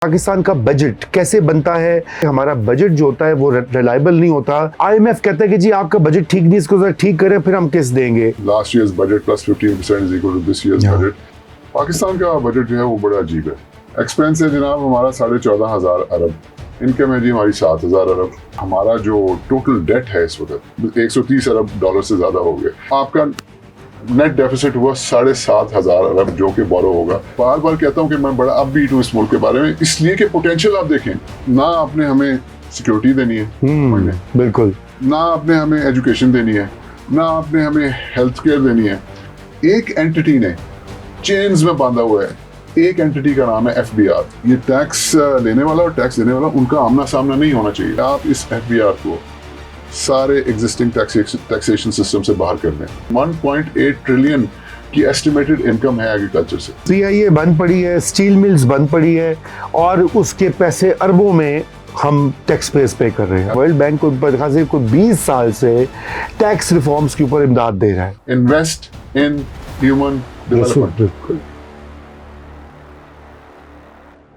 पाकिस्तान का बजट कैसे बनता है। हमारा बजट जो होता है वो रिलायबल नहीं होता। आईएमएफ कहता है कि जी आपका बजट ठीक नहीं, इसको जरा ठीक करें फिर हम किस्त देंगे। Last year's budget plus 15% is equal to this year's budget. Pakistan का बजट जो है वो बड़ा अजीब है। एक्सपेंस है जनाब हमारा 14,500 अरब, इनकम है जी हमारी 7,000 अरब। हमारा जो टोटल डेट है इस वक्त 130 अरब डॉलर से ज्यादा हो गया। आपका नेट डेफिसिट हुआ 7,500 अरब जो कि बोरो होगा। बार बार कहता हूँ कि मैं बड़ा अपबीट हूँ इस मुल्क के बारे में, इसलिए कि पोटेंशियल आप देखें ना। आपने हमें सिक्योरिटी देनी है, बिल्कुल ना आपने हमें एजुकेशन देनी है, ना आपने हमें हेल्थ केयर देनी है। एक एंटिटी ने चेन्स में बांधा हुआ है, एक एंटिटी का नाम है एफबीआर। ये टैक्स लेने वाला और टैक्स देने वाला उनका आमना सामना नहीं होना चाहिए। आप इस एफबीआर को सारे एग्जिस्टिंग टैक्सेशन सिस्टम से बाहर कर दें। 1.8 ट्रिलियन की एस्टिमेटेड इनकम है एग्रीकल्चर से। सीआईए बंद पड़ी है, स्टील मिल्स बंद पड़ी है और उसके पैसे अरबों में हम टैक्स पेस पे कर रहे हैं। वर्ल्ड बैंक को 20 साल से टैक्स रिफॉर्म्स के ऊपर इमदाद दे रहा है। Invest in human development.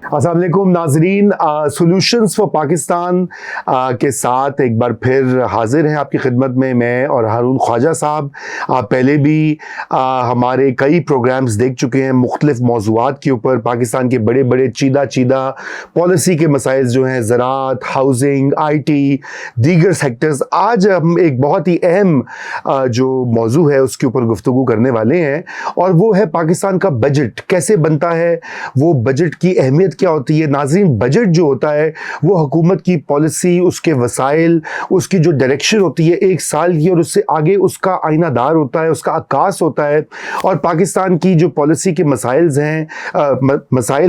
अस्सलाम वालेकुम नाजरीन, सॉल्यूशंस फॉर पाकिस्तान के साथ एक बार फिर हाजिर हैं आपकी खिदमत में मैं और हारून ख्वाजा साहब। पहले भी हमारे कई प्रोग्राम्स देख चुके हैं मुख्तलिफ मौज़ूआत के ऊपर। पाकिस्तान के बड़े बड़े चीदा पॉलिसी के मसाइल जो हैं, ज़राअत, हाउसिंग, IT, दीगर सेक्टर्स। आज हम एक बहुत ही अहम जो मौजू है उसके ऊपर गुफ्तगू करने वाले हैं और वो है पाकिस्तान का बजट कैसे बनता है, वो बजट की अहमियत क्या होती है। नाज़रीन, बजट जो होता है वो हुकूमत की पॉलिसी, उसके वसाइल, उसकी जो डायरेक्शन होती है एक साल की और उससे आगे उसका आईनादार होता है, उसका अक्कास होता है। और पाकिस्तान की जो पॉलिसी के मसाइल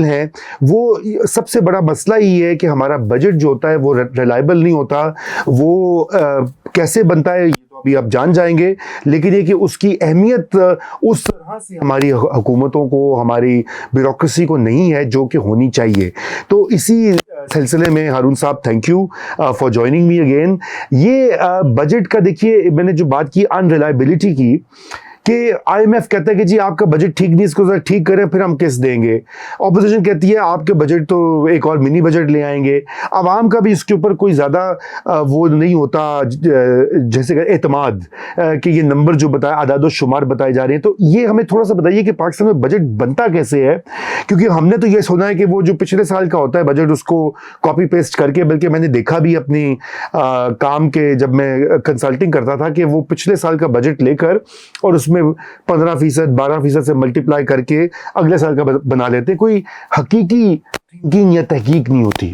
हैं वो सबसे बड़ा मसला ही है कि हमारा बजट जो होता है वो रिलायबल नहीं होता। वो कैसे बनता है अभी आप जान जाएंगे, लेकिन ये कि उसकी अहमियत उस तरह से हमारी हुकूमतों को, हमारी ब्यूरोक्रेसी को नहीं है जो कि होनी चाहिए। तो इसी सिलसिले में हारून साहब, thank you for joining me again. ये बजट का देखिए, मैंने जो बात की अनरिलायबिलिटी की कि आईएमएफ कहता है कि जी आपका बजट ठीक नहीं, इसको जरा ठीक करें फिर हम किस्त देंगे। ऑपोजिशन कहती है आपके बजट तो एक और मिनी बजट ले आएंगे। आवाम का भी इसके ऊपर कोई ज़्यादा वो नहीं होता, जैसे एतमाद कि ये नंबर जो बताया, आदाद शुमार बताए जा रहे हैं। तो ये हमें थोड़ा सा बताइए कि पाकिस्तान में बजट बनता कैसे है, क्योंकि हमने तो ये सुना है कि वो जो पिछले साल का होता है बजट उसको कॉपी पेस्ट करके, बल्कि मैंने देखा भी अपनी काम के जब मैं कंसल्टिंग करता था कि वो पिछले साल का बजट लेकर और उसमें 15%, 12% से मल्टीप्लाई करके अगले साल का बना लेते। कोई हकीकी थिंकिंग या तहकीक नहीं होती।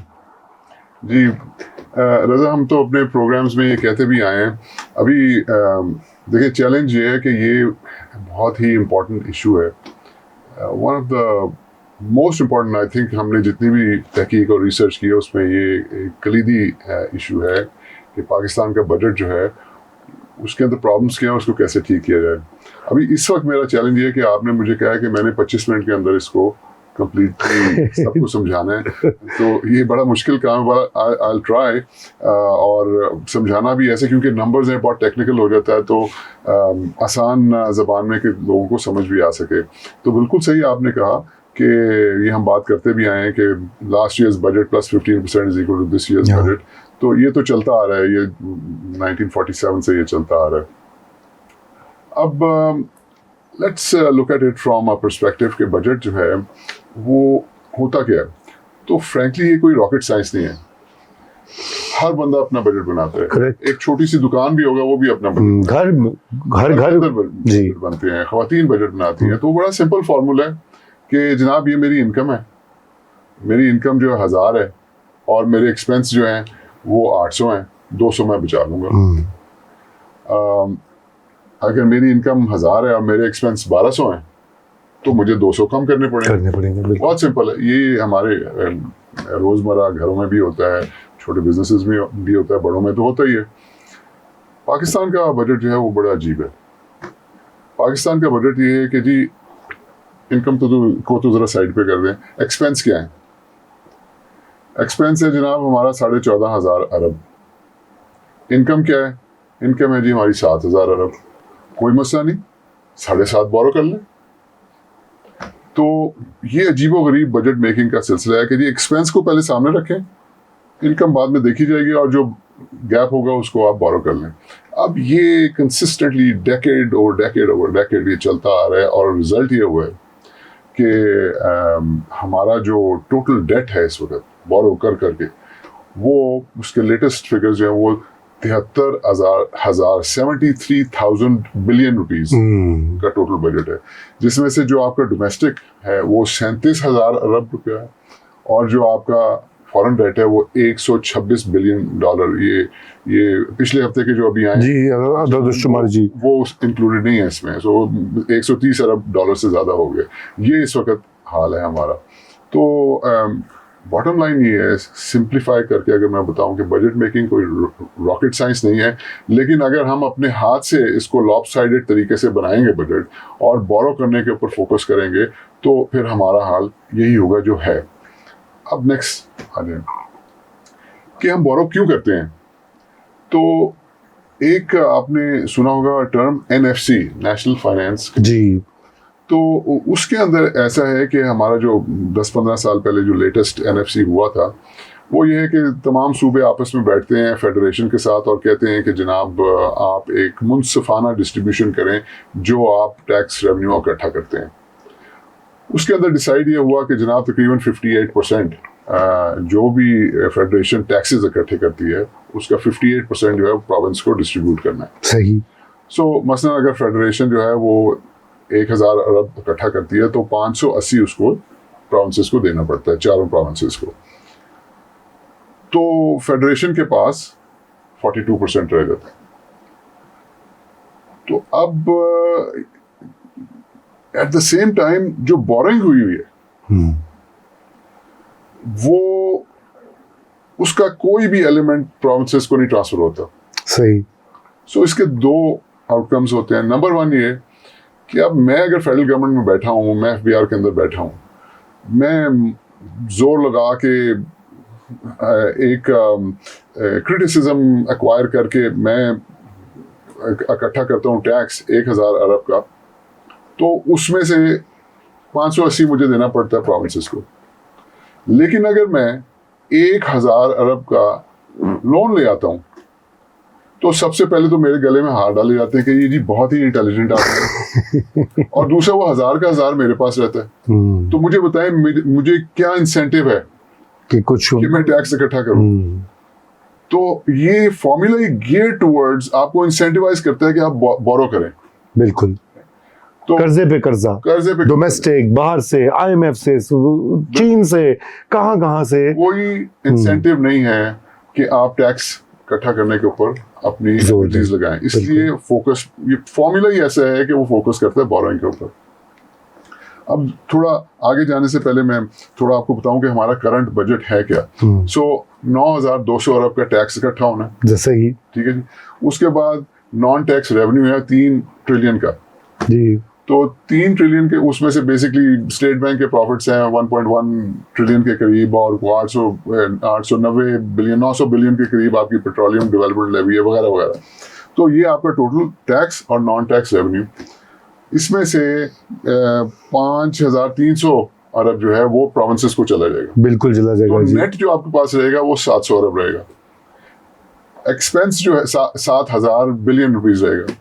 जी रजा, हम तो अपने प्रोग्राम्स में ये कहते भी आए हैं। अभी देखिए, चैलेंज ये है कि ये बहुत ही इम्पोर्टेंट इशू है। One of the most important, I think हमने जितनी भी तहकीक और रिसर्च की है उसमें ये एक कलीदी इशू है कि पाकिस्तान का बजट जो है उसके अंदर प्रॉब्लम्स क्या है, उसको कैसे ठीक किया जाए। अभी इस वक्त मेरा चैलेंज ये है कि आपने मुझे कहा है कि मैंने 25 मिनट के अंदर इसको कंप्लीटली सबको समझाना है। तो ये बड़ा मुश्किल काम है, आई विल ट्राई। और समझाना भी ऐसे, क्योंकि नंबर्स हैं, बहुत टेक्निकल हो जाता है, तो आसान ज़बान में कि लोगों को समझ भी आ सके। तो बिल्कुल सही आपने कहा कि ये हम बात करते भी आए हैं कि last year's budget plus 15% is equal to this year's budget. तो ये तो चलता आ रहा है, ये 1947 से ये चलता आ रहा है। अब let's look at it from a perspective के बजट जो है वो होता क्या है। तो फ्रैंकली ये कोई रॉकेट साइंस नहीं है। हर बंदा अपना बजट बनाता है। Correct. एक छोटी सी दुकान भी होगा वो भी अपना बजट, घर बनते हैं, ख्वातीन बजट बनाती हैं। तो बड़ा सिंपल फार्मूला है कि जनाब ये मेरी इनकम है, मेरी इनकम जो है 1000 है और मेरे एक्सपेंस जो हैं वो 800 हैं, 200 मैं बचा लूँगा। अगर मेरी इनकम 1000 है और मेरे एक्सपेंस 1200 हैं तो मुझे 200 कम करने पड़ेंगे। बहुत सिंपल है। ये हमारे रोज़मर्रा घरों में भी होता है, छोटे बिजनेसेस में भी होता है, बड़ों में तो होता ही है। पाकिस्तान का बजट जो है वो बड़ा अजीब है। पाकिस्तान का बजट ये है कि जी इनकम तो ज़रा साइड पे कर दें। एक्सपेंस क्या है? एक्सपेंस है जनाब हमारा 14,500 अरब। इनकम क्या है? इनकम है जी हमारी 7,000 अरब। कोई मसला नहीं, 7.5 बोरो कर लें। तो ये अजीबोगरीब बजट मेकिंग का सिलसिला है कि जी एक्सपेंस को पहले सामने रखें, इनकम बाद में देखी जाएगी और जो गैप होगा उसको आप बोरो कर लें। अब ये कंसिस्टेंटली डेकेड ओवर डेकेड ये चलता आ रहा है और रिजल्ट ये हुआ है कि हमारा जो टोटल डेट है इस वक्त बोरो कर करके, वो उसके लेटेस्ट फिगर्स जो है वो 73,000 बिलियन रुपीस का टोटल बजट है, जिसमें से जो आपका डोमेस्टिक है वो 37,000 अरब रुपया है और जो आपका फॉरेन डेट है वो 126 बिलियन डॉलर। ये पिछले हफ्ते के जो अभी आए जी शुमार जी वो इंक्लूडेड नहीं है इसमें, सो 130 अरब डॉलर से ज़्यादा हो गए। ये इस वक्त हाल है हमारा। तो बॉटम लाइन ये है, सिंप्लीफाई करके अगर मैं बताऊं कि बजट मेकिंग कोई रॉकेट साइंस नहीं है, लेकिन अगर हम अपने हाथ से इसको लॉपसाइडेड तरीके से बनाएंगे बजट और बोरो करने के ऊपर फोकस करेंगे तो फिर हमारा हाल यही होगा जो है। अब नेक्स्ट आ जाए कि हम बोरो क्यों करते हैं। तो एक आपने सुना होगा टर्म NFC, नेशनल फाइनेंस जी। तो उसके अंदर ऐसा है कि हमारा जो 10-15 साल पहले जो लेटेस्ट NFC हुआ था वो ये है कि तमाम सूबे आपस में बैठते हैं फेडरेशन के साथ और कहते हैं कि जनाब आप एक मुनसिफाना डिस्ट्रीब्यूशन करें जो आप टैक्स रेवेन्यू इकट्ठा करते हैं। उसके अंदर डिसाइड ये हुआ कि जनाब तकरीबन 58% जो भी फेडरेशन टैक्सेस इकट्ठे करती है उसका 58% जो है प्रोविंस को डिस्ट्रीब्यूट करना है। सही। सो मसलन अगर फेडरेशन जो है वो 1,000 अरब इकट्ठा करती है तो 580 उसको प्रोविंसेस को देना पड़ता है, चारों प्रोविंसेस को। तो फेडरेशन के पास 42% रह जाता है। तो अब एट द सेम टाइम जो बोरिंग हुई है वो उसका कोई भी एलिमेंट प्रोविंसेस को नहीं ट्रांसफर होता। सही। सो इसके दो आउटकम्स होते हैं। नंबर वन ये कि अब मैं अगर फेडरल गवर्नमेंट में बैठा हूँ, मैं FBR के अंदर बैठा हूँ, मैं जोर लगा के एक क्रिटिसिज्म एक्वायर करके मैं इकट्ठा करता हूँ टैक्स 1,000 अरब का, तो उसमें से 580 मुझे देना पड़ता है प्रोविंसेस को। लेकिन अगर मैं 1,000 अरब का लोन ले आता हूँ तो सबसे पहले तो मेरे गले में हाथ डाले जाते हैं कि ये जी बहुत ही इंटेलिजेंट आदमी है और दूसरा वो 1,000 का 1,000 मेरे पास रहता है। तो मुझे बताएं मुझे क्या इंसेंटिव है कि मैं टैक्स इकट्ठा करूं। तो ये फॉर्मूला गियर टुवर्ड्स आपको इंसेंटिवाइज करता है कि आप बोरो करें। बिल्कुल। तो कर्जे पे डोमेस्टिक, बाहर से, IMF से, चीन से, कहां से कोई इंसेंटिव नहीं है कि आप टैक्स इकट्ठा करने के ऊपर अपनी एक्टिविटीज लगाएं। इसलिए फोकस, ये फॉर्मूला ही ऐसा है कि वो फोकस करता है बोरोइंग के ऊपर। अब थोड़ा आगे जाने से पहले मैं थोड़ा आपको बताऊं कि हमारा करंट बजट है क्या। सो 9,200 अरब का टैक्स इकट्ठा होना है, जैसे ही, ठीक है जी। उसके बाद नॉन टैक्स रेवेन्यू है 3 ट्रिलियन का जी। तो 3 ट्रिलियन के उसमें से बेसिकली स्टेट बैंक के प्रॉफिट्स हैं 1.1 ट्रिलियन के करीब और 890 बिलियन 900 बिलियन के करीब आपकी पेट्रोलियम डेवलपमेंट लेवी है वगैरह वगैरह। तो ये आपका टोटल टैक्स और नॉन टैक्स रेवेन्यू, इसमें से 5,300 अरब जो है वो प्रोविंसेस को चला जाएगा। बिल्कुल चला जाएगा। तो नेट जो आपके पास रहेगा वो 700 अरब रहेगा। एक्सपेंस जो है 7,000 बिलियन रुपीज रहेगा।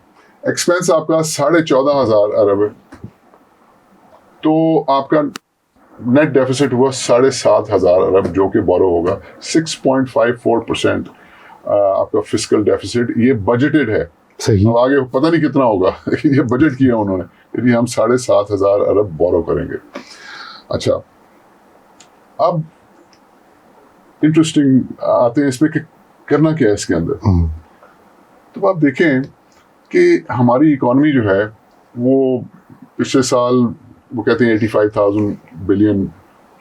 एक्सपेंस आपका 14,500 अरब है, तो आपका नेट डेफिसिट हुआ 7,500 अरब जो कि बोरो होगा। 6.54% आपका फिस्कल डेफिसिट, ये बजटेड है। सही। अब आगे पता नहीं कितना होगा ये बजट किया उन्होंने, यदि हम 7,500 अरब बोरो करेंगे। अच्छा, अब इंटरेस्टिंग आते हैं इसमें कि करना क्या है इसके अंदर। तो आप देखें कि हमारी इकॉनमी जो है वो पिछले साल वो कहते हैं 85,000 बिलियन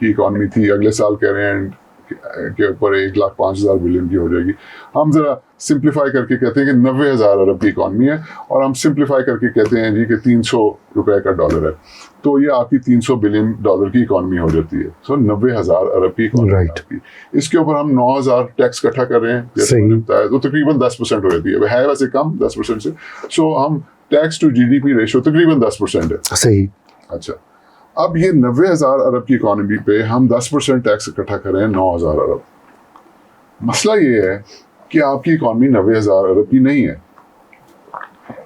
की इकॉनमी थी, अगले साल कह रहे हैं के ऊपर 1,05,000 बिलियन की हो जाएगी। हम जरा सिंप्लीफाई करके कहते हैं कि 90,000 अरब की इकॉनमी है और हम सिंप्लीफाई करके कहते हैं जी कि 300 रुपए का डॉलर है, तो ये आपकी 300 बिलियन डॉलर की इकॉनमी हो जाती है। सो 90,000 अरब की इकॉनमी आपकी, इसके ऊपर हम 9,000 टैक्स इकट्ठा कर रहे हैं जैसे मैंने बताया, तो तकरीबन 10% हो जाती है वैसे कम 10% से। सो हम टैक्स टू GDP रेशो तकरीबन 10% है। सही। अच्छा, अब ये 90,000 अरब की इकोनॉमी पे हम 10% टैक्स इकट्ठा करें 9,000 अरब। मसला ये है कि आपकी इकोनॉमी 90,000 अरब की नहीं है।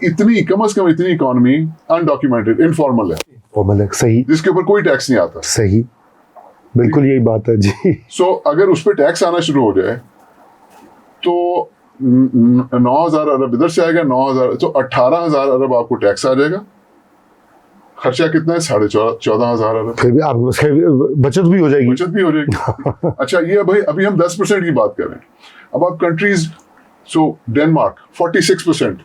इतनी कम से कम इतनी इकोनॉमी अनडॉक्यूमेंटेड इनफॉर्मल है, फॉर्मल है, सही जिसके ऊपर कोई टैक्स नहीं आता। सही, बिल्कुल यही बात है जी। सो अगर उस पर टैक्स आना शुरू हो जाए तो 9,000 अरब इधर से आएगा, 9,000 तो 18,000 अरब आपको टैक्स आ जाएगा। खर्चा कितना है? 14,500 अरब। फिर भी आपके पास बचत भी हो जाएगी। बचत भी हो जाएगी। अच्छा, ये भाई अभी हम 10% की बात कर रहे हैं। अब आप countries, so Denmark 46%,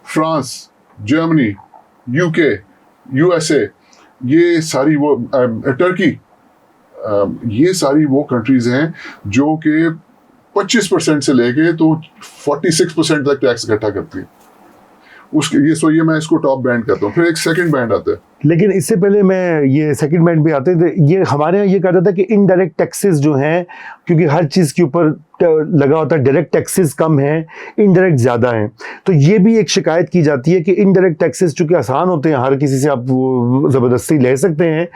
France, Germany, UK, USA, ये सारी वो टर्की, ये सारी वो कंट्रीज हैं जो कि 25% से लेके तो 46% तक टैक्स इकट्ठा करती है। उसके ये मैं इसको टॉप बैंड कहता हूँ। फिर एक सेकंड बैंड आता है। लेकिन इससे पहले मैं ये सेकंड बैंड पे आते थे, ये हमारे यहाँ ये कहा जाता है कि इनडायरेक्ट टैक्सेस जो हैं, क्योंकि हर चीज़ के ऊपर लगा होता है, डायरेक्ट टैक्सेस कम हैं, इनडायरेक्ट ज़्यादा हैं। तो ये भी एक शिकायत की जाती है कि इनडायरेक्ट टैक्सेस चूँकि आसान होते हैं, हर किसी से आप वो ज़बरदस्ती ले सकते हैं।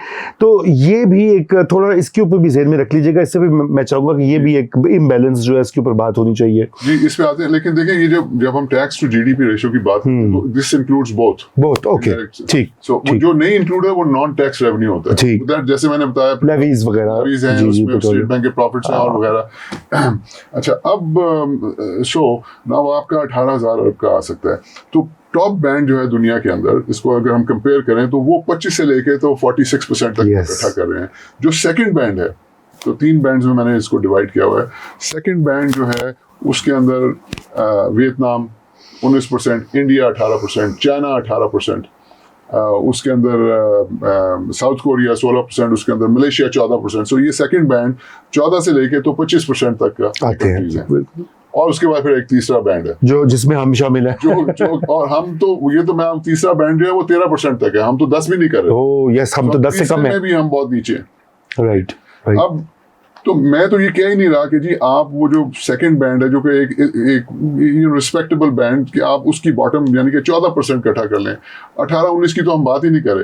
तो ये भी एक थोड़ा इसके ऊपर भी ज़हन में रख लीजिएगा। इससे भी मैं चाहूँगा कि ये भी एक इम्बैलेंस जो है इसके ऊपर बात होनी चाहिए जी। इस पे आते हैं, लेकिन देखिए ये जब हम टैक्स टू जीडीपी रेशियो की बात करते हैं तो दिस इंक्लूड्स बोथ। ओके, ठीक। सो जो नहीं इंक्लूड है वो नॉन टैक्स रेवेन्यू होता है। ठीक। जैसे मैंने बताया, लेवीज वगैरह, लेवीज हैं, उसमें स्टेट बैंक के प्रॉफिट्स हैं और वगैरह। अच्छा, अब सो नाउ आपका 18,000 अरब का आ सकता है। तो टॉप बैंड जो है दुनिया के अंदर, इसको अगर हम कंपेयर करें तो वो 25 से लेके तो 46% तक इकट्ठा कर रहे हैं। जो सेकंड बैंड है, तो 3 बैंड्स में मैंने इसको डिवाइड किया हुआ है। सेकंड बैंड जो है उसके अंदर वियतनाम 19%, इंडिया 18%, चाइना 18%, उसके अंदर साउथ कोरिया 16%, उसके अंदर मलेशिया 14%। सो ये सेकंड बैंड 14 से लेके तो 25% तक का आते हैं। और उसके बाद फिर एक तीसरा बैंड है जो जिसमें हम शामिल हैं। जो और हम तो ये तो मैं तीसरा बैंड जो है वो 13% तक है। हम तो 10 भी नहीं कर रहे। ओह यस, हम तो 10 से कम है। भी हम बहुत नीचे हैं। राइट। अब तो मैं तो ये कह ही नहीं रहा कि जी आप वो जो सेकंड बैंड है जो कि एक रिस्पेक्टेबल बैंड कि आप उसकी बॉटम यानी कि 14% इकट्ठा कर लें। 18-19 की तो हम बात ही नहीं करें।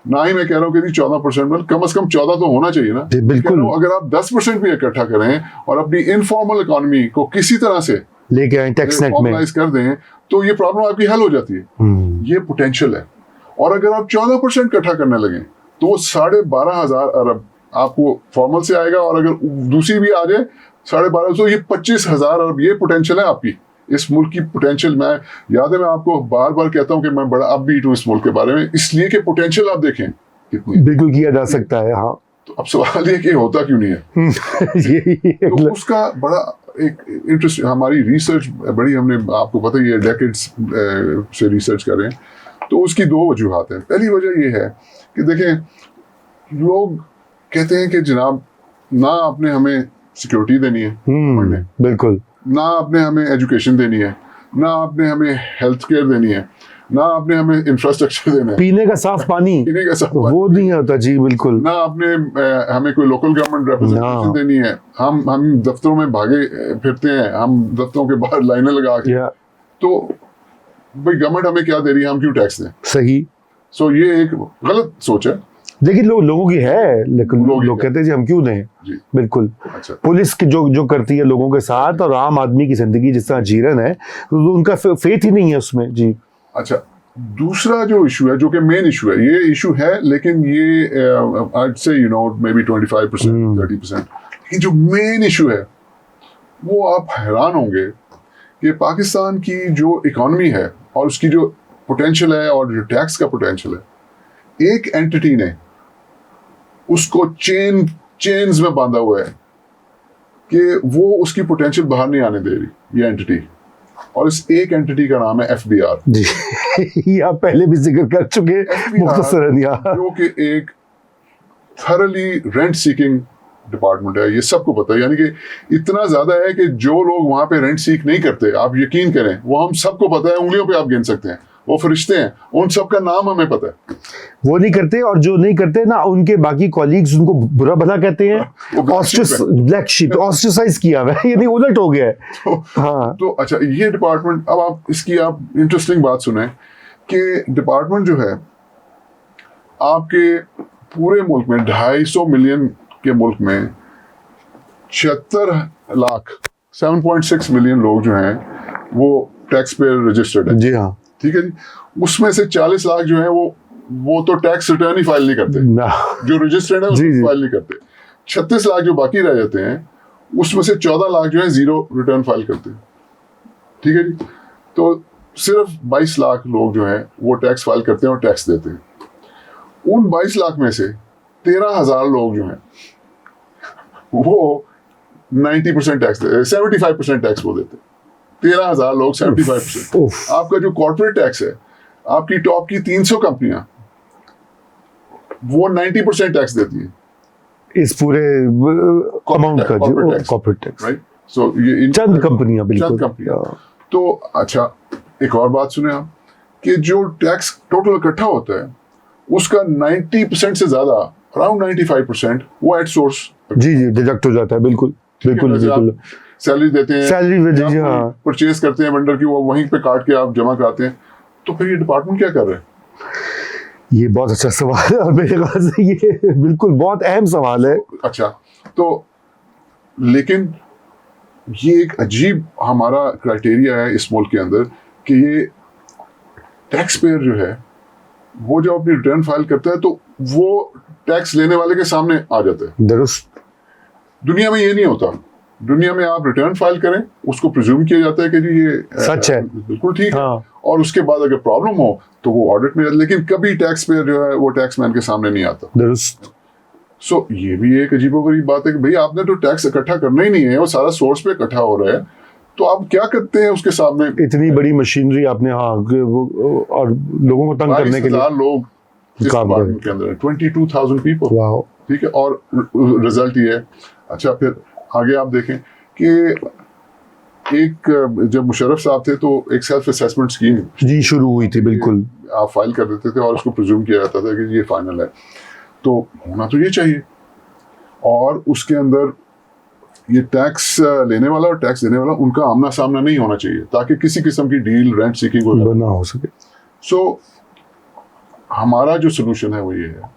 ना ही मैं कह रहा हूँ कि जी 14%, मतलब कम से कम 14 तो होना चाहिए ना। बिल्कुल। अगर आप 10% भी इकट्ठा करें और अपनी इनफॉर्मल इकोनॉमी को किसी तरह से लेके आए टैक्स नेट में कर दें तो ये प्रॉब्लम आपकी हल हो जाती है। ये पोटेंशियल है। और अगर आप 14% इकट्ठा करने लगे तो वो 12,500 अरब आपको फॉर्मल से आएगा। और अगर दूसरी भी आ जाए 12,500, तो ये 25,000 अरब ये पोटेंशियल है आपकी। इस मुल्क की पोटेंशियल, मैं याद है मैं आपको बार बार कहता हूं कि मैं बड़ा अपबीट हूं इस मुल्क के बारे में, इसलिए कि पोटेंशियल आप देखें कितनी बिल्कुल किया जा सकता है। हाँ, तो अब सवाल ये कि होता क्यों नहीं है। तो उसका बड़ा एक इंटरेस्ट, हमारी रिसर्च बड़ी, हमने आपको पता ही है डेकेड्स से रिसर्च कर रहे हैं। तो उसकी 2 वजूहात हैं। पहली वजह ये है कि देखें, लोग कहते हैं कि जनाब ना आपने हमें सिक्योरिटी देनी है पढ़ने, बिल्कुल, ना आपने हमें एजुकेशन देनी है, ना आपने हमें हेल्थ केयर देनी है, ना आपने हमें इंफ्रास्ट्रक्चर देना है, पीने का साफ पानी वो नहीं होता जी, बिल्कुल, ना आपने हमें कोई लोकल गवर्नमेंट रिप्रेजेंटेशन देनी है। हम दफ्तरों में भागे फिरते हैं, हम दफ्तरों के बाहर लाइनें लगा के, तो भाई गवर्नमेंट हमें क्या दे रही है, हम क्यों टैक्स दें? सही। सो ये एक गलत सोच है। लेकिन लोगों की है, लेकिन लोग कहते हैं जी हम क्यों दें। बिल्कुल। अच्छा। पुलिस की जो करती है लोगों के साथ, और आम आदमी की जिंदगी जिस तरह जी रहे हैं, तो उनका फेथ ही नहीं है उसमें जी। अच्छा, दूसरा जो इशू है, जो कि मेन इशू है, ये इशू है, लेकिन ये I'd say maybe 25%, 30%, लेकिन जो मेन इशू है वो आप हैरान होंगे कि पाकिस्तान की जो इकोनॉमी है और उसकी जो पोटेंशियल है और जो टैक्स का पोटेंशियल है, एक एंटिटी ने उसको चेन्स में बांधा हुआ है कि वो उसकी पोटेंशियल बाहर नहीं आने दे रही, ये एंटिटी। और इस एक एंटिटी का नाम है FBR जी। ये आप पहले भी जिक्र कर चुके, मुख्तसरन, जो कि एक थरली रेंट सीकिंग डिपार्टमेंट है। ये सबको पता है, यानी कि इतना ज्यादा है कि जो लोग वहां पे रेंट सीक नहीं करते, आप यकीन करें, वो हम सबको पता है, उंगलियों पे आप गिन सकते हैं, वो फरिश्ते हैं, उन सब का नाम हमें पता है। वो नहीं करते, और जो नहीं करते ना, उनके बाकी कॉलीग्स उनको बुरा भला कहते हैं, ब्लैक शीप, ऑस्ट्रेसाइज किया हुआ है, यानी उलट हो गया है। हाँ, तो अच्छा, ये डिपार्टमेंट, अब आप इसकी आप इंटरेस्टिंग बात सुने कि डिपार्टमेंट जो है, आपके पूरे मुल्क में 250 मिलियन के मुल्क में 76 लाख 7.6 मिलियन लोग जो हैं वो टैक्स पेयर रजिस्टर्ड है। जी हाँ। ठीक है जी। उसमें से 40 लाख जो है वो तो टैक्स रिटर्न ही फाइल नहीं करते, ना जो रजिस्टर्ड है जी, जी। उसको फाइल नहीं करते। 36 लाख जो बाकी रह जाते हैं उसमें से 14 लाख जो है जीरो रिटर्न फाइल करते हैं। ठीक है जी। तो सिर्फ 22 लाख लोग जो हैं वो टैक्स फाइल करते हैं और टैक्स देते हैं। उन 22 लाख में से 13,000 लोग जो हैं वो 90% टैक्स देते, 75% टैक्स वो देते हैं। 13,000 लोग 75%। उफ। आपका जो कॉर्पोरेट टैक्स है, आपकी टॉप की 300 कंपनियां वो 90% टैक्स देती हैं इस पूरे अमाउंट का जो कॉर्पोरेट टैक्स, राइट। सो ये चंद कंपनियां, बिल्कुल चंद कंपनियां। तो अच्छा, एक और बात सुने आप कि जो टैक्स टोटल इकट्ठा होता है उसका 90% से ज्यादा, अराउंड 95% वो एट सोर्स जी जी डिडक्ट हो जाता है। बिल्कुल बिल्कुल बिल्कुल। सैलरी देते हैं, सैलरी जी हाँ। परचेज करते हैं वेंडर की, वो वहीं पे काट के आप जमा कराते हैं। तो फिर ये डिपार्टमेंट क्या कर रहे हैं? ये बहुत अच्छा सवाल है और मेरे ख्याल से ये बिल्कुल बहुत अहम सवाल है। अच्छा, तो लेकिन ये एक अजीब हमारा क्राइटेरिया है इस मुल्क के अंदर कि ये टैक्स पेयर जो है वो जब अपनी रिटर्न फाइल करता है तो वो टैक्स लेने वाले के सामने आ जाता है। दुरुस्त। दुनिया में ये नहीं होता। दुनिया में आप रिटर्न फाइल करें, उसको प्रिज्यूम किया जाता है कि जी ये सच है, बिल्कुल ठीक है, हाँ। और उसके बाद अगर प्रॉब्लम हो तो वो ऑडिट में जाता है, लेकिन कभी टैक्स पेयर जो है वो टैक्स मैन के सामने नहीं आता। दुरुस्त। सो ये भी एक अजीबोगरीब बात है कि भाई आपने तो टैक्स इकट्ठा करना ही नहीं है, वो सारा सोर्स पे इकट्ठा हो रहा है, तो आप क्या करते हैं उसके सामने? इतनी बड़ी मशीनरी आपने, हाँ, और लोगों को तंग करने के लिए 22,000 लोग इस काम डिपार्टमेंट के अंदर है, 22,000 पीपल। वाह। ठीक है, और रिजल्ट ये है। अच्छा, फिर आगे आप देखें कि एक जब मुशर्रफ साहब थे तो एक सेल्फ असेसमेंट स्कीम जी शुरू हुई थी, बिल्कुल। आप फाइल कर देते थे और उसको प्रिज्यूम किया जाता था कि ये फाइनल है, तो होना तो ये चाहिए। और उसके अंदर ये टैक्स लेने वाला और टैक्स देने वाला उनका आमना सामना नहीं होना चाहिए, ताकि किसी किस्म की डील, रेंट सीकिंग बना हो सके। सो हमारा जो सोल्यूशन है वो ये है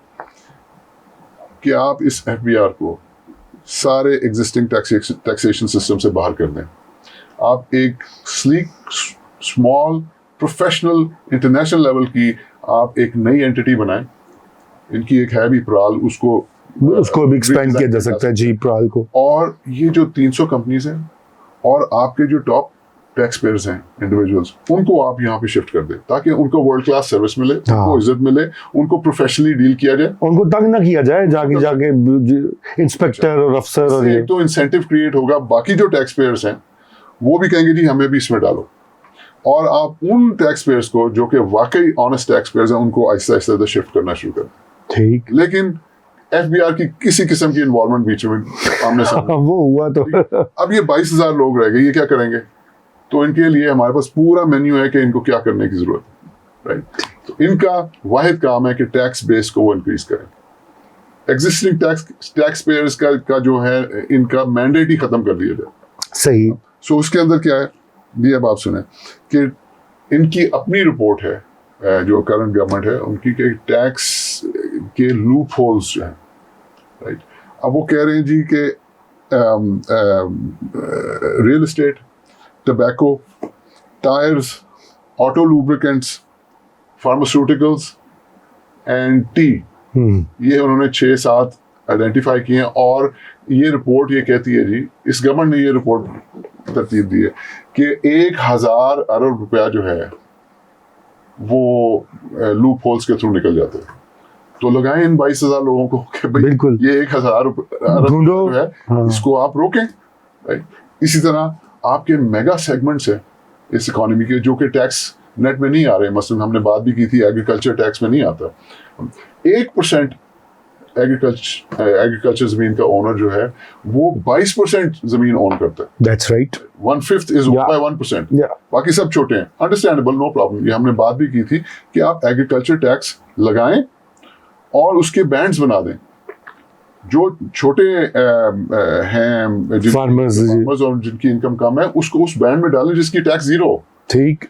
कि आप इस एफबीआर को सारे एग्जिस्टिंग टैक्सेशन सिस्टम से बाहर कर दें। आप एक sleek, small, professional, international level की आप एक नई एंटिटी बनाएं। इनकी एक है भी प्राल, उसको भी एक्सपेंड किया जा सकता है जी, प्राल को। और ये जो 300 कंपनीज हैं और आपके जो टॉप टैक्स पेयर्स हैं, इंडिविजुअल्स, उनको आप यहाँ पे शिफ्ट कर दें ताकि उनको वर्ल्ड क्लास सर्विस मिले, उनको इज्जत मिले, उनको प्रोफेशनली डील किया जाए, उनको तंग ना किया जाए जाके इंस्पेक्टर और अफसर। और ये तो इंसेंटिव क्रिएट होगा। बाकी जो टैक्स पेयर्स हैं वो भी कहेंगे जी हमें भी इसमें डालो, और आप उन टैक्स पेयर्स को जो कि वाकई ऑनेस्ट टैक्स पेयर्स हैं उनको आहिस्ता आहिस्ता शिफ्ट करना शुरू करें। ठीक। लेकिन एफबीआर की किसी किस्म की इन्वॉल्वमेंट बीच में आमने सामने वो हुआ तो अब ये 22,000 लोग रह गए, ये क्या करेंगे? तो इनके लिए हमारे पास पूरा मेन्यू है कि इनको क्या करने की जरूरत है, राइट। तो इनका वाहिद काम है कि टैक्स बेस को वो इंक्रीज करें। एग्जिस्टिंग टैक्स पेयर्स का जो है इनका मैंडेट ही खत्म कर दिया जाए। सही। सो उसके अंदर क्या है ये अब आप सुने कि इनकी अपनी रिपोर्ट है, जो करंट गवर्नमेंट है उनकी, के टैक्स के लूप होल्स जो हैं, राइट। अब वो कह रहे हैं जी कि real estate, tobacco, tyres, auto lubricants, pharmaceuticals and T, ये उन्होंने 6-7 आइडेंटिफाई किए हैं। और ये रिपोर्ट ये कहती है जी, इस गवर्नमेंट ने ये रिपोर्ट तरतीब दी है कि 1,000 अरब रुपया जो है वो लूप होल्स के थ्रू निकल जाते हैं। तो लगाएं इन 22,000 लोगों को कि भाई बिल्कुल ये 1,000 अरब जो है, हाँ। इसको आप रोकें, राइट। इसी तरह आपके मेगा सेगमेंट्स हैं इस इकोनॉमी के जो कि टैक्स नेट में नहीं आ रहे। मसलन हमने बात भी की थी, एग्रीकल्चर टैक्स में नहीं आता। 1% एग्रीकल्चर जमीन का ओनर जो है वो 22% जमीन ओन करता है। That's right. 1/5 is owned by 1%। बाकी सब छोटे हैं। Understandable, no problem. ये हमने बात भी की थी कि आप एग्रीकल्चर टैक्स लगाएं और उसके बैंड्स बना दें। जो छोटे हैं फार्मर्स और जिनकी इनकम कम है, उसको उस बैंड में डालें जिसकी टैक्स जीरो। ठीक।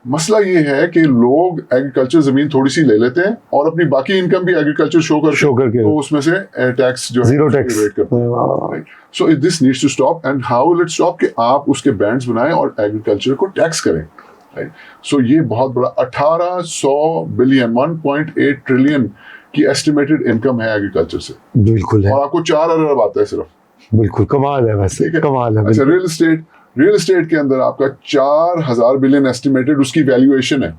मसला ये है कि लोग एग्रीकल्चर जमीन थोड़ी सी ले लेते हैं और अपनी बाकी इनकम भी एग्रीकल्चर शो करके तो उसमें से टैक्स जो जीरो टैक्स करते हैं। So this needs to stop, and how will it stop कि आप उसके बैंड्स बनाएं और एग्रीकल्चर को टैक्स करें, राइट। सो ये बहुत बड़ा 1800 बिलियन 1.8 ट्रिलियन की एस्टिमेटेड इनकम है एग्रीकल्चर से, बिल्कुल है, और आपको 4 अरब आता है सिर्फ। बिल्कुल कमाल है, वैसे कमाल है। अच्छा, रियल एस्टेट के अंदर आपका 4000 बिलियन एस्टिमेटेड उसकी वैल्यूएशन है,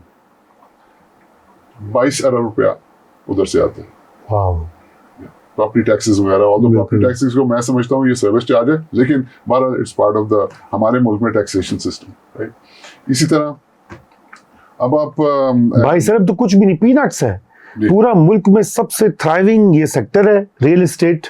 22 अरब रुपया उधर से आते हैं। वाह, प्रॉपर्टी टैक्सेस वगैरह, ऑल्दो प्रॉपर्टी टैक्सेस को मैं समझता हूँ ये सर्विस चार्ज है, लेकिन बहरहाल इट्स पार्ट ऑफ द हमारे मुल्क में टैक्सेशन सिस्टम, राइट। इसी तरह अब आप 22 अरब तो कुछ भी नहीं, पीनट्स है। पूरा मुल्क में सबसे थ्राइविंग ये सेक्टर है रियल एस्टेट।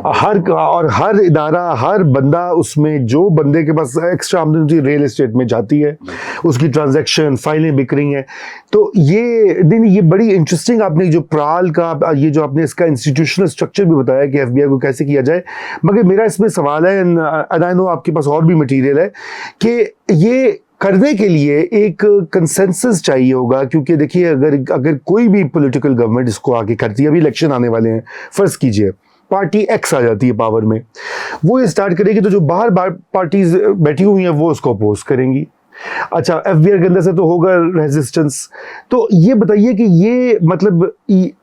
हर इदारा, हर बंदा उसमें, जो बंदे के पास एक्स्ट्रा आमदनी रियल एस्टेट में जाती है, उसकी ट्रांजैक्शन फाइलें बिक रही हैं। तो ये बड़ी इंटरेस्टिंग, आपने जो प्राल का ये जो आपने इसका इंस्टीट्यूशनल स्ट्रक्चर भी बताया कि एफबीआई को कैसे किया जाए, मगर मेरा इसमें सवाल है, एंड आई नो आपके पास और भी मटीरियल है, कि ये करने के लिए एक कंसेंसस चाहिए होगा, क्योंकि देखिए अगर कोई भी पॉलिटिकल गवर्नमेंट इसको आगे करती है, अभी इलेक्शन आने वाले हैं, फर्ज कीजिए पार्टी एक्स आ जाती है पावर में, वो ये स्टार्ट करेगी तो जो बाहर पार्टीज बैठी हुई हैं वो उसको अपोज करेंगी। अच्छा, एफबीआई के अंदर से तो होगा रेजिस्टेंस। तो ये बताइए कि ये मतलब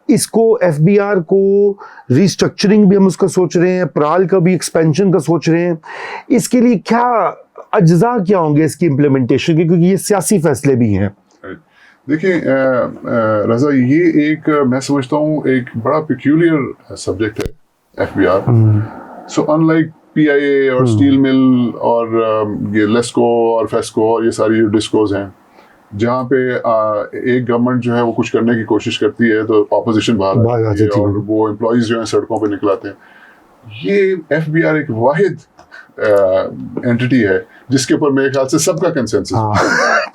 इसको एफबीआर को रिस्ट्रक्चरिंग भी हम उसका सोच रहे हैं, प्राल का भी एक्सपेंशन का सोच रहे हैं, इसके लिए क्या अज्जा क्या होंगे इसकी इम्प्लीमेंटेशन के, क्योंकि ये सियासी फैसले भी हैं। देखिए रजा, ये एक मैं समझता हूँ एक बड़ा पिक्यूलियर सब्जेक्ट है एफबीआर। सो अनलाइक पीआईए और स्टील मिल और ये लेस्को और फेस्को और ये सारी जो डिस्कोज हैं, जहाँ पे एक गवर्नमेंट जो है वो कुछ करने की कोशिश करती है तो ऑपोजिशन बाहर आती है और वो एम्प्लॉइज जो है सड़कों पे निकलाते हैं। ये एफबीआर एक वाहिद एंटिटी है जिसके ऊपर मेरे ख्याल से सबका कंसेंसस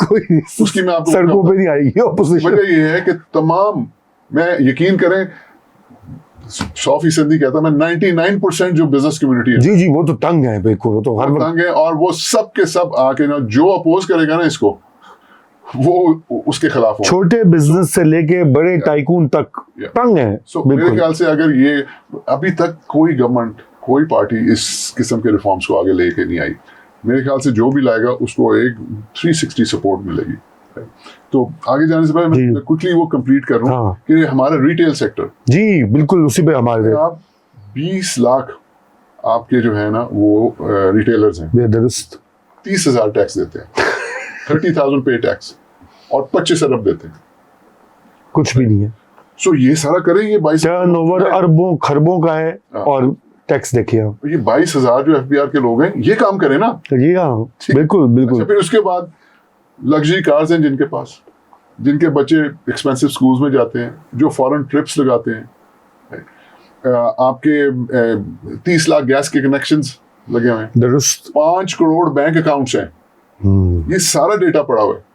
कोई उसकी मैं आपको सड़कों पे नहीं आएगी ऑपोजिशन। वजह ये है कि तमाम, मैं यकीन करें 100% कहता, मैं 99% जो बिजनेस कम्युनिटी है, जी वो तो तंग है, बिल्कुल वो तो हर तंग है, और वो सब के सब आके ना जो अपोज करेगा ना इसको, वो उसके खिलाफ हो। छोटे बिजनेस से लेके बड़े टाइकून तक तंग है। मेरे ख्याल से अगर ये अभी तक कोई गवर्नमेंट, कोई पार्टी इस किस्म के रिफॉर्म्स को आगे लेके नहीं आई, मेरे ख्याल से जो भी लाएगा उसको एक 360 सपोर्ट मिलेगी। तो आगे जाने से पहले मैं क्विकली वो कंप्लीट कर रहा हूँ कि हमारा रिटेल सेक्टर, जी बिल्कुल उसी पे हमारे आप 20 लाख आपके जो है ना वो रिटेलर्स हैं, 30,000 टैक्स देते हैं, 30,000 पे टैक्स, और 25 अरब देते हैं, कुछ भी नहीं है। सो ये सारा करें, ये 22 टर्नओवर अरबों खरबों का है, और टैक्स देखिए आप, ये 22,000 जो एफबीआर के लोग हैं ये काम करें ना। जी हाँ बिल्कुल बिल्कुल। अच्छा, फिर उसके बाद लग्जरी कार्स हैं जिनके पास, जिनके बच्चे एक्सपेंसिव स्कूल्स में जाते हैं, जो फॉरेन ट्रिप्स लगाते हैं, आपके 30 लाख गैस के कनेक्शंस लगे हुए हैं, 5 करोड़ बैंक अकाउंट्स हैं, ये सारा डेटा पड़ा हुआ है।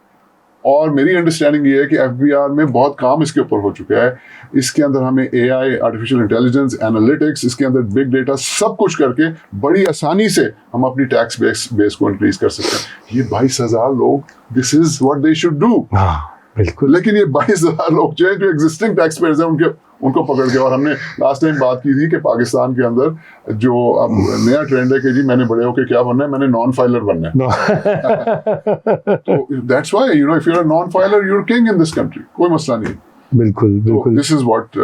और मेरी अंडरस्टैंडिंग ये है कि एफबीआर में बहुत काम इसके ऊपर हो चुका है। इसके अंदर हमें एआई, आर्टिफिशियल इंटेलिजेंस, एनालिटिक्स, इसके अंदर बिग डेटा, सब कुछ करके बड़ी आसानी से हम अपनी टैक्स बेस को इंक्रीज कर सकते हैं। ये 22,000 लोग, this is what they should do. बिल्कुल। लेकिन ये 22,000 लोग जो एग्जिस्टिंग टैक्स पेयर्स हैं उनको पकड़ के, और हमने लास्ट टाइम बात की थी कि पाकिस्तान के अंदर जो अब नया ट्रेंड है कि जी मैंने बड़े होके क्या बनना है, मैंने नॉन फाइलर बनना है। तो that's why you know if you are a non filer you are king in this country, कोई मसला नहीं। बिल्कुल बिल्कुल। दिस इज व्हाट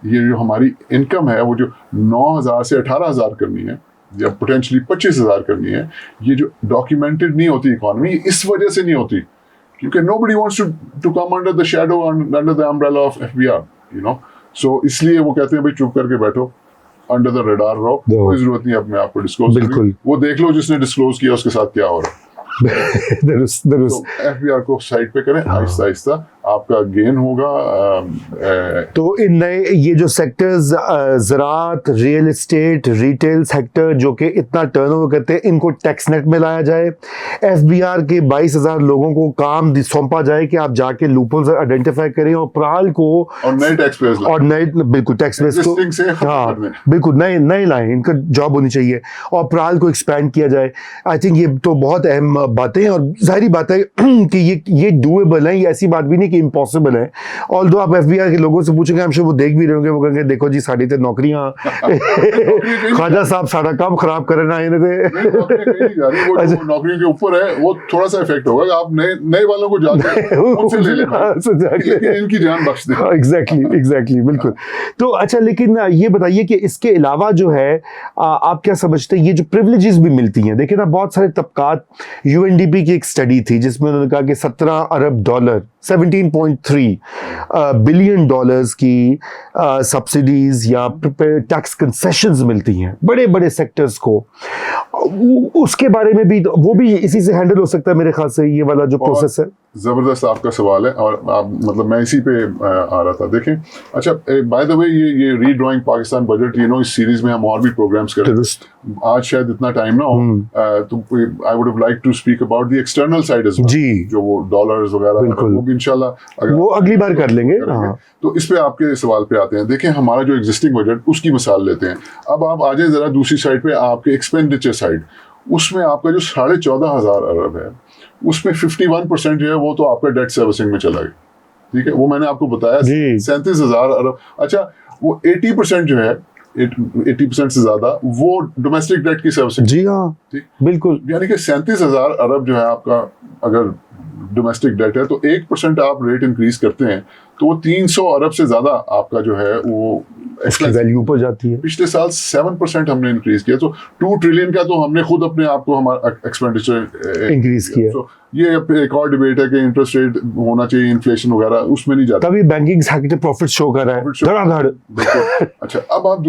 ये जो हमारी इनकम है वो जो 9,000 से 18,000 करनी है या पोटेंशियली 25,000 करनी है, ये जो डॉक्यूमेंटेड नहीं होती इकोनॉमी, इस वजह से नहीं होती क्योंकि nobody wants to come under the shadow and under the umbrella of FBR, you know. So इसलिए वो कहते हैं भाई चुप करके बैठो, under the radar रहो, कोई जरूरत नहीं अपने आप को डिस्क्लोज करने, वो देख लो जिसने डिस्क्लोज किया उसके साथ क्या हो रहा है। तो FBR को साइड पे करें आहिस्ता आहिस्ता, आपका गेन होगा। तो इन नए ये जो सेक्टर्स ज़राअत, रियल एस्टेट, रिटेल सेक्टर जो कि इतना टर्नओवर करते हैं, इनको टैक्स नेट में लाया जाए। एफबीआर के 22,000 लोगों को काम सौंपा जाए कि आप जाके लूपहोल्स आइडेंटिफाई करें और प्राल को और नए टैक्स बेस और नए बिल्कुल टैक्स बेस को हाँ बिल्कुल नए नए लाएं, इनका जॉब होनी चाहिए और प्राल को एक्सपैंड किया जाए। आई थिंक ये तो बहुत अहम बातें हैं और जाहिर बात है कि ये डूएबल है, ये ऐसी बात भी नहीं कि इम्पॉसिबल है। ऑल्दो आप एफबीआई के लोगों से पूछेंगे, हम शायद वो देख भी रहे होंगे, वो कहेंगे देखो जी साड़ी ते नौकरियां ख्वाजा साहब सारा काम खराब करे ना नौकरियों के ऊपर है, वो थोड़ा सा इफेक्ट होगा। आप नए वालों को जाके उनसे ले लेना, इनकी जान बख्श दें। एग्जैक्टली बिल्कुल। तो अच्छा, लेकिन ये बताइए कि इसके अलावा जो है आप क्या समझते हैं ये जो प्रिविलेजेस भी मिलती हैं, देखिए ना बहुत सारे तबकात, यूएनडीपी की एक स्टडी थी जिसमें उन्होंने कहा कि 17 अरब डॉलर 17.3 बिलियन डॉलर्स की सब्सिडीज या टैक्स कंसेशंस मिलती हैं बड़े बड़े सेक्टर्स को। उसके बारे में भी वो भी इसी से हैंडल हो सकता है मेरे ख्याल से, ये वाला जो प्रोसेस है। जबरदस्त आपका सवाल है और आप मतलब मैं इसी पे आ रहा था। देखें, अच्छा बाय द वे ये रीड्राइंग पाकिस्तान बजट, इस सीरीज में हम और भी प्रोग्राम्स करें। आज शायद इतना टाइम ना हो, तो I would have like to speak about the external side as well, जी, जो वो डॉलर्स वगैरह वो भी इंशाल्लाह वो अगली बार कर लेंगे। तो इस पे आपके सवाल पे आते हैं। देखें, हमारा जो एग्जिस्टिंग बजट, उसकी मिसाल लेते हैं। अब आप आ जाए जरा दूसरी साइड पे, आपके एक्सपेंडिचर साइड, उसमें आपका जो 14,500 अरब है, उसमें 51% जो है वो तो आपका डेट सर्विसिंग में चला गया। ठीक है, वो मैंने आपको बताया 37,000 अरब। अच्छा, वो 80% जो है, 80% से ज्यादा वो डोमेस्टिक डेट की सर्विसिंग। जी हाँ, ठीक, बिल्कुल। यानी कि 37,000 अरब जो है आपका, अगर डोमेस्टिक डेट है तो 1% आप रेट इंक्रीज करते हैं तो वो 300 अरब से ज्यादा आपका जो है वो वैल्यू पर जाती है। पिछले साल 7% हमने इंक्रीज किया, तो 2 ट्रिलियन का तो हमने खुद अपने आप को हमारा एक्सपेंडिचर इंक्रीज किया। तो ये एक और डिबेट है कि इंटरेस्ट रेट होना चाहिए, इन्फ्लेशन वगैरह, उसमें नहीं जाता। तभी बैंकिंग सेक्टर प्रॉफिट शो कर रहा है धड़ाधड़। अच्छा, अब आप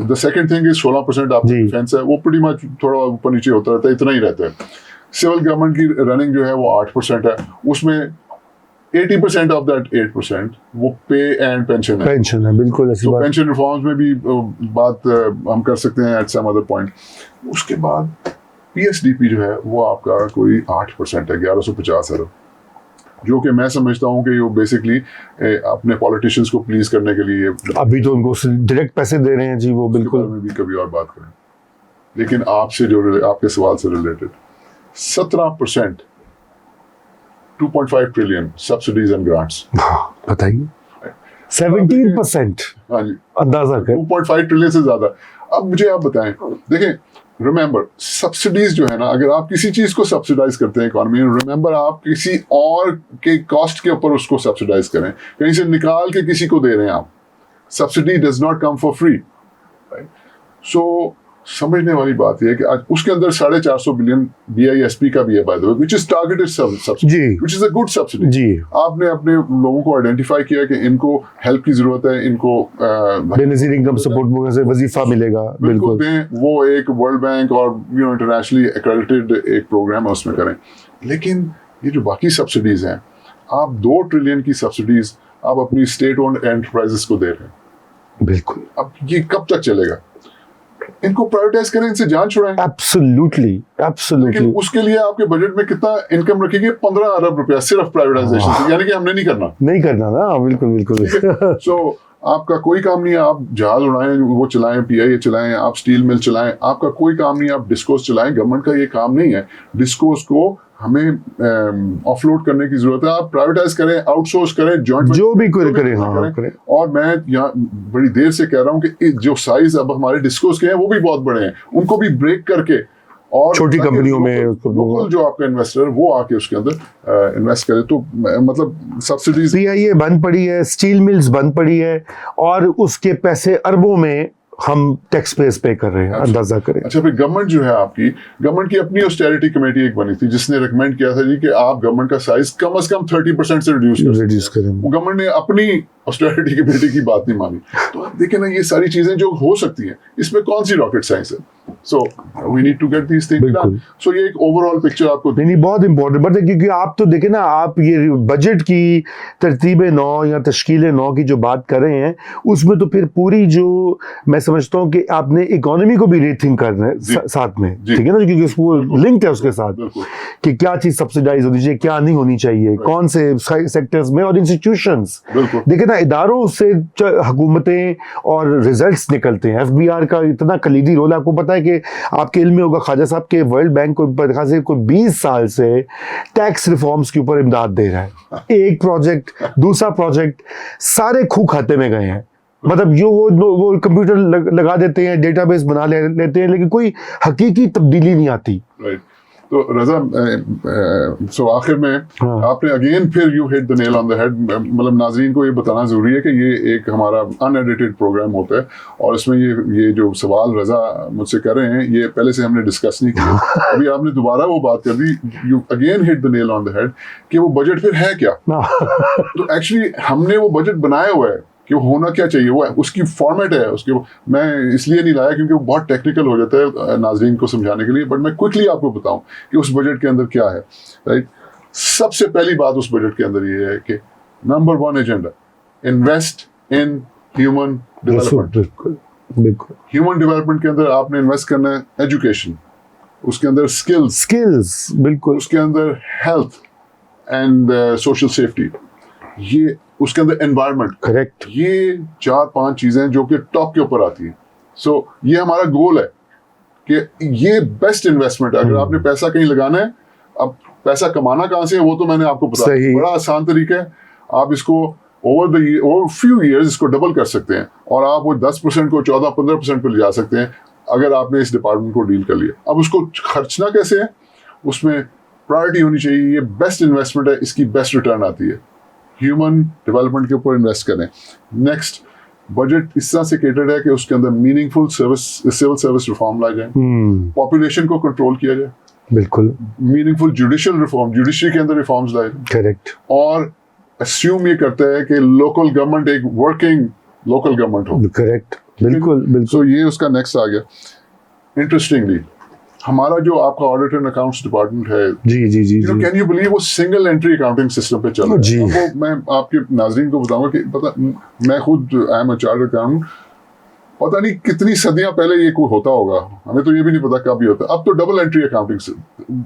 द सेकंड थिंग इज 16% आपका डिफेंस है, वो प्रीटी मच थोड़ा ऊपर नीचे होता रहता है, इतना ही रहता है। सिविल गवर्नमेंट की रनिंग जो है वो 8% है, उसमें 80% ऑफ दैट 8% वो पे एंड पेंशन है। बिल्कुल ऐसी बात। पेंशन रिफॉर्म्स में भी बात हम कर सकते हैं एट सम अदर पॉइंट। उसके बाद पीएसडीपी जो है वो आपका कोई 8% है, 1150 अरब, जो कि मैं समझता हूँ कि वो बेसिकली अपने पॉलिटिशियंस को प्लीज करने के लिए, अभी तो उनको डायरेक्ट पैसे दे रहे हैं जी, वो बिल्कुल। में भी कभी और बात करें, लेकिन आपसे जो आपके सवाल से related 17%, 2.5 trillion subsidies and grants. बताइए 17%, हाँ जी, अंदाजा कर 2.5 ट्रिलियन से ज्यादा। अब मुझे आप बताएं, देखें, रिमेंबर सब्सिडीज जो है ना, अगर आप किसी चीज को सब्सिडाइज करते हैं इकोनॉमी में, रिमेंबर आप किसी और के कॉस्ट के ऊपर उसको सब्सिडाइज करें, कहीं से निकाल के किसी को दे रहे हैं आप। Subsidy does not come for free, right? So समझने वाली बात यह है कि आज उसके अंदर 450 बिलियन BISP का भी है, by the way, which is targeted subsidy, which is a good subsidy. जी, आपने अपने लोगों को आइडेंटिफाई किया कि इनको हेल्प की जरूरत है, इनको बेनिफिट इनकम सपोर्ट से वजीफा मिलेगा, बिल्कुल दें। वो एक वर्ल्ड बैंक और इंटरनेशनली एक्रेडिटेड एक प्रोग्राम है, उसमें करें। लेकिन ये जो बाकी सब्सिडीज हैं, आप 2 ट्रिलियन की सब्सिडीज आप अपनी स्टेट ओन्ड एंटरप्राइजेस को दे रहे हैं, बिल्कुल। अब ये कब तक चलेगा? इनको प्राइवेटाइज करें, इनसे जान छुड़ाएं। एब्सोल्युटली। लेकिन उसके लिए आपके बजट में कितना इनकम रखेंगे? 15 अरब रुपया सिर्फ प्राइवेटाइजेशन से, यानी कि हमने नहीं करना ना, बिल्कुल। सो आपका कोई काम नहीं है आप जहाज उड़ाएं, वो चलाएं, PIA चलाएं, आप स्टील मिल चलाएं, आपका कोई काम नहीं है आप डिस्कोस चलाएं। गवर्नमेंट का ये काम नहीं है। डिस्कोस को हमें ऑफलोड करने की जरूरत है। आप प्राइवेटाइज करें, आउटसोर्स करें, जॉइंट जो भी करें। और मैं यहाँ बड़ी देर से कह रहा हूँ कि जो साइज अब हमारे डिस्कोस के हैं वो भी बहुत बड़े हैं, उनको भी ब्रेक करके और छोटी कंपनियों में लोकल जो आपका इन्वेस्टर वो आके उसके अंदर इन्वेस्ट करे। तो मतलब सब्सिडीज PIA बंद पड़ी है, स्टील मिल्स बंद पड़ी है, और उसके पैसे अरबों में हम टैक्स पे कर रहे हैं, अंदाजा करें। अच्छा, फिर गवर्नमेंट जो है आपकी, गवर्नमेंट की अपनी ऑस्टेरिटी कमेटी एक बनी थी जिसने रिकमेंड किया था जी कि आप गवर्नमेंट का साइज कम से कम 30% से रिड्यूस करें। गवर्नमेंट ने अपनी ऑस्टेरिटी कमेटी की बात नहीं मानी। तो आप देखें ना, ये सारी चीजें जो हो सकती हैं, इसमें कौन सी रॉकेट साइंस है? So we need to get these things बिल्कुल। done. So ये एक ओवरऑल पिक्चर आपको नहीं बहुत इंपॉर्टेंट बात है, क्योंकि आप तो देखें ना, आप ये बजट की तरतीब नौ या तश्कील नौ की जो बात कर रहे हैं, उसमें तो फिर पूरी जो मैं समझता हूँ कि आपने इकोनॉमी को भी रीथिंक करना है साथ में, ठीक है ना, क्योंकि उसको लिंक है उसके साथ बिल्कुल। कि क्या चीज सब्सिडाइज होनी चाहिए, क्या नहीं होनी चाहिए, कौन से सेक्टर्स में, और इंस्टीट्यूशंस बिल्कुल। देखिए ना, इदारों से हुकूमतें और रिजल्ट्स निकलते हैं। एफबीआर का इतना कलीदी रोल है, आपको पता है कि आपके इल्म में होगा ख्वाजा साहब के वर्ल्ड बैंक को कोई 20 साल से टैक्स रिफॉर्म्स के ऊपर इमदाद दे रहा है, एक प्रोजेक्ट दूसरा प्रोजेक्ट, सारे खूह खाते में गए हैं। मतलब जो वो कंप्यूटर लगा देते हैं, डेटाबेस बना लेते हैं, लेकिन कोई हकीकी तब्दीली नहीं आती। राइट। तो रजा, सो आखिर में आपने अगेन फिर you hit the nail on the head. मतलब नाजरीन को ये बताना जरूरी है कि ये एक हमारा अनएडिटेड प्रोग्राम होता है, और इसमें ये जो सवाल रजा मुझसे कर रहे हैं, ये पहले से हमने डिस्कस नहीं किया, अभी आपने दोबारा वो बात कर दी। You again hit the nail on the head कि वो बजट फिर है क्या। तो एक्चुअली हमने वो बजट बनाया हुआ है कि वो होना क्या चाहिए, वो उसकी फॉर्मेट है उसके। मैं इसलिए नहीं लाया क्योंकि वो बहुत टेक्निकल हो जाता है नाजरीन को समझाने के लिए, बट मैं क्विकली आपको बताऊं कि उस बजट के अंदर क्या है। राइट, सबसे पहली बात उस बजट के अंदर ये है कि number 1 agenda, invest in human development. बिल्कुल, ह्यूमन डेवलपमेंट के अंदर आपने इन्वेस्ट करना है एजुकेशन, उसके अंदर स्किल्स, बिल्कुल, उसके अंदर हेल्थ एंड सोशल सेफ्टी, ये उसके अंदर एनवायरनमेंट, करेक्ट। ये 4-5 चीजें जो कि टॉप के ऊपर आती हैं। सो ये हमारा गोल है कि ये बेस्ट इन्वेस्टमेंट है। अगर आपने पैसा कहीं लगाना है, अब पैसा कमाना कहां से है वो तो मैंने आपको बताया, बड़ा आसान तरीका है। आप इसको ओवर फ्यू इयर्स इसको डबल कर सकते हैं, और आप वो 10% को 14-15% पे ले जा सकते हैं अगर आपने इस डिपार्टमेंट को डील कर लिया। अब उसको खर्चना कैसे है, उसमें प्रायोरिटी होनी चाहिए। ये बेस्ट इन्वेस्टमेंट है, इसकी बेस्ट रिटर्न आती है। ह्यूमन डेवलपमेंट के ऊपर इन्वेस्ट करें। नेक्स्ट, बजट इस तरह से केटर्ड है कि उसके अंदर मीनिंगफुल सिविल सर्विस रिफॉर्म लाए जाए, पॉपुलेशन को कंट्रोल किया जाए, बिल्कुल, मीनिंगफुल जुडिशियल रिफॉर्म, जुडिशरी के अंदर रिफॉर्म्स लाए जाए, करेक्ट, और अस्यूम ये करता है कि लोकल गवर्नमेंट एक वर्किंग लोकल गवर्नमेंट हो। करेक्ट, बिल्कुल। सो ये उसका नेक्स्ट आ गया। इंटरेस्टिंगली, हमारा जो आपका ऑडिट एंड अकाउंट्स डिपार्टमेंट है, जी, कैन यू बिलीव वो सिंगल एंट्री अकाउंटिंग सिस्टम पे चल रहा है। वो मैं आपके नाजरीन को बताऊंगा कि पता, मैं खुद I am a chartered accountant, पता नहीं कितनी सदियां पहले ये कोई होता होगा, हमें तो ये भी नहीं पता कब ये होता। अब तो डबल एंट्री अकाउंटिंग से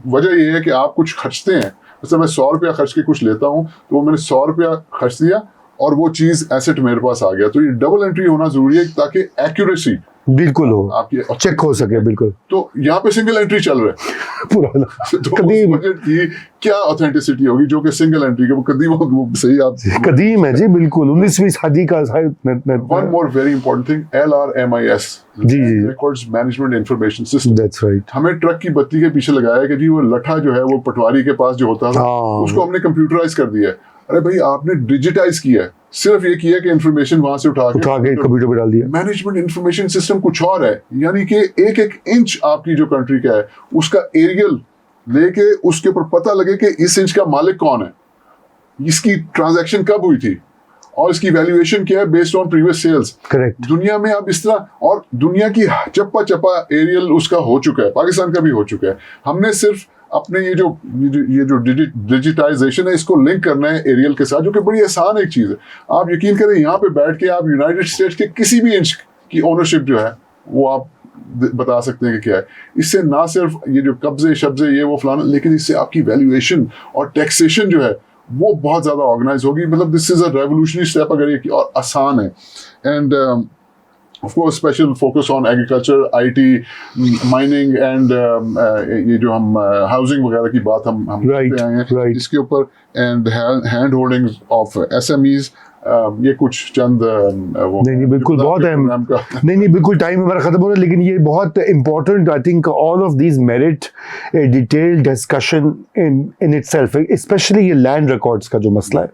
वजह ये है कि आप कुछ खर्चते हैं, जैसे मैं 100 रुपया खर्च के कुछ लेता हूँ, तो वो मैंने 100 रुपया खर्च दिया और वो चीज एसेट मेरे पास आ गया। तो ये डबल एंट्री होना जरूरी है ताकि एक्यूरेसी बिल्कुल हो, आपकी चेक हो सके। बिल्कुल, तो यहाँ पे सिंगल एंट्री चल रहा है पुराना तो कदीम, बजट की क्या ऑथेंटिसिटी होगी जो कि सिंगल एंट्री के वो कदीम, वो सही आप कदीम है जी, बिल्कुल 19वीं सदी का। One more very important thing, LRMIS, जी, records management information system. That's right. हमें ट्रक की बत्ती के पीछे लगाया कि जी वो लठा जो है वो पटवारी के पास जो होता था, उसको हमने कंप्यूटराइज कर दिया है। अरे भाई, आपने डिजिटाइज किया है, सिर्फ ये किया कि इंफॉर्मेशन वहां से उठा के कंप्यूटर पे डाल दिया। मैनेजमेंट इंफॉर्मेशन सिस्टम कुछ और है, यानी कि एक एक इंच आपकी जो कंट्री का है उसका एरियल लेके उसके ऊपर पता लगे कि इस इंच का मालिक कौन है, इसकी ट्रांजैक्शन कब हुई थी, और इसकी वैल्यूएशन क्या है based on previous sales. Correct. दुनिया में अब इस तरह, और दुनिया की चप्पा चप्पा एरियल उसका हो चुका है, पाकिस्तान का भी हो चुका है। हमने सिर्फ अपने ये जो डिजिटाइजेशन है इसको लिंक करना है एरियल के साथ, जो कि बड़ी आसान एक चीज़ है। आप यकीन करें, यहाँ पे बैठ के आप यूनाइटेड स्टेट्स के किसी भी इंच की ओनरशिप जो है वो आप बता सकते हैं कि क्या है। इससे ना सिर्फ ये जो कब्जे शब्जे ये वो फलाना, लेकिन इससे आपकी वैल्यूएशन और टैक्सेशन जो है वो बहुत ज़्यादा ऑर्गेनाइज होगी। मतलब this is a revolutionary step अगर ये, और आसान है। And of course special focus on agriculture, IT, mining and ये जो हम housing वगैरह की बात हम करते आए हैं इसके ऊपर, and hand holding of SMEs, ये कुछ चंद वो नहीं बिल्कुल बहुत है, नहीं बिल्कुल टाइम हमारा खत्म हो रहा है, लेकिन ये बहुत important, I think all of these merit A detailed discussion in itself, specially ये लैंड रिकॉर्ड्स का जो मसला है।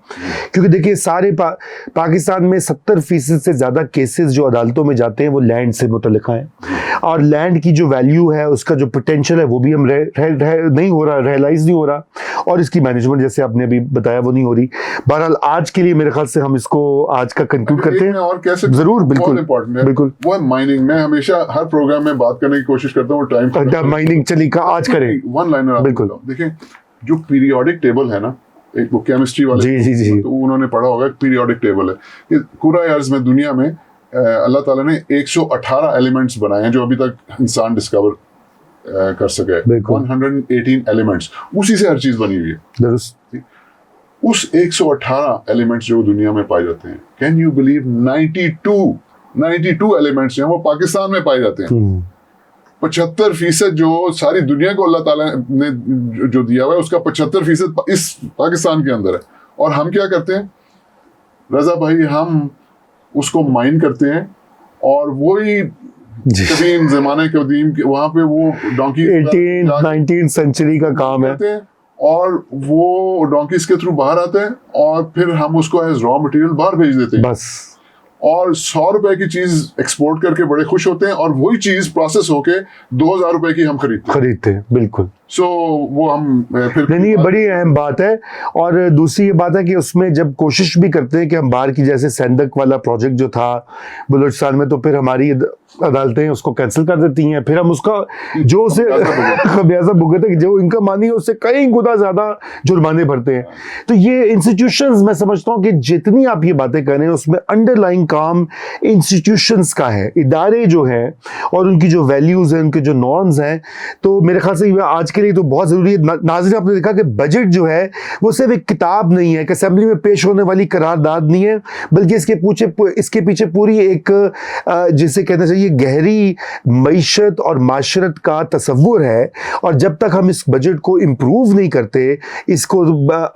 क्योंकि देखिए सारे पाकिस्तान में 70% से ज़्यादा केसेस जो अदालतों में जाते हैं वो लैंड से मुतल्लिक़ हैं। और लैंड की जो वैल्यू है, उसका जो पोटेंशियल है, वो भी हम नहीं हो रहा, रियलाइज नहीं हो रहा, और इसकी मैनेजमेंट जैसे आपने अभी बताया वो नहीं हो रही। बहरहाल आज के लिए मेरे ख्याल से हम इसको आज का कंक्लूड करते हैं। और कैसे जरूर, बिल्कुल इंपॉर्टेंट है, बिल्कुल, वो है माइनिंग। मैं हमेशा हर प्रोग्राम में बात करने की कोशिश करता हूँ, टाइम माइनिंग चली का आज करें। वन लाइनर बिल्कुल। देखिए, जो पीरियोडिक टेबल है ना, एक वो केमिस्ट्री वाले जी। तो उन्होंने पढ़ा होगा, पीरियोडिक टेबल है। ये पूरा अर्ज में दुनिया में अल्लाह ताला ने 118 एलिमेंट्स बनाए हैं जो अभी तक इंसान डिस्कवर कर सके। 118 एलिमेंट्स, उसी से हर चीज बनी हुई है। दुरुस्त। उस 118 एलिमेंट्स जो दुनिया में पाए जाते हैं, कैन यू बिलीव 92 एलिमेंट्स हैं वो पाकिस्तान में पाए जाते हैं। 75% जो सारी दुनिया को अल्लाह ताला ने जो दिया हुआ है, उसका 75% इस पाकिस्तान के अंदर है। और हम क्या करते हैं रजा भाई, हम उसको माइन करते हैं, और वही कदीम जमाने के कदीम वहां पे वो डोंकी 19th सेंचुरी का काम है, और वो डोंकीज के थ्रू बाहर आते हैं, और फिर हम उसको एज रॉ मटेरियल बाहर भेज देते हैं बस। और 100 रुपए की चीज एक्सपोर्ट करके बड़े खुश होते हैं, और वही चीज प्रोसेस होके 2000 रुपए की हम खरीदते हैं। बिल्कुल। सो वो हम फिर नहीं, ये बड़ी अहम बात है। और दूसरी ये बात है कि उसमें जब कोशिश भी करते हैं कि हम बाहर की, जैसे सेंदक वाला प्रोजेक्ट जो था बलूचिस्तान में, तो फिर हमारी अदालतें उसको कैंसिल कर देती हैं, फिर हम उसका जो उसे खमियाजा भुगतते हैं, जो इनकम आनी है उससे कई गुना ज्यादा जुर्माने भरते हैं। तो ये इंस्टीट्यूशंस, मैं समझता हूँ कि जितनी आप ये बातें कर रहे हैं उसमें अंडरलाइंग काम इंस्टीट्यूशंस का है, इदारे जो है, और उनकी जो वैल्यूज हैं, उनके जो नॉर्म्स हैं। तो मेरे ख्याल से आज के लिए तो बहुत जरूरी है। नाज़रीन, आपने देखा कि बजट जो है वो सिर्फ एक किताब नहीं है, कि असेंबली में पेश होने वाली करारदाद नहीं है, बल्कि इसके पीछे पूरी एक जिसे कहना चाहिए गहरी मईशत और माशरत का तस्वुर है। और जब तक हम इस बजट को इम्प्रूव नहीं करते, इसको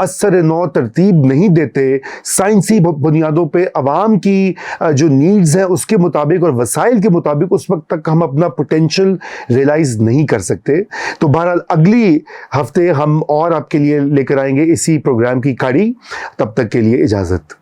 असर नौ तरतीब नहीं देते, साइंसी बुनियादों पे अवाम की जो नीड्स हैं उसके मुताबिक और वसाइल के मुताबिक, उस वक्त तक हम अपना पोटेंशियल रियलाइज नहीं कर सकते। तो बहरहाल अगली हफ्ते हम और आपके लिए लेकर आएंगे इसी प्रोग्राम की कड़ी। तब तक के लिए इजाजत।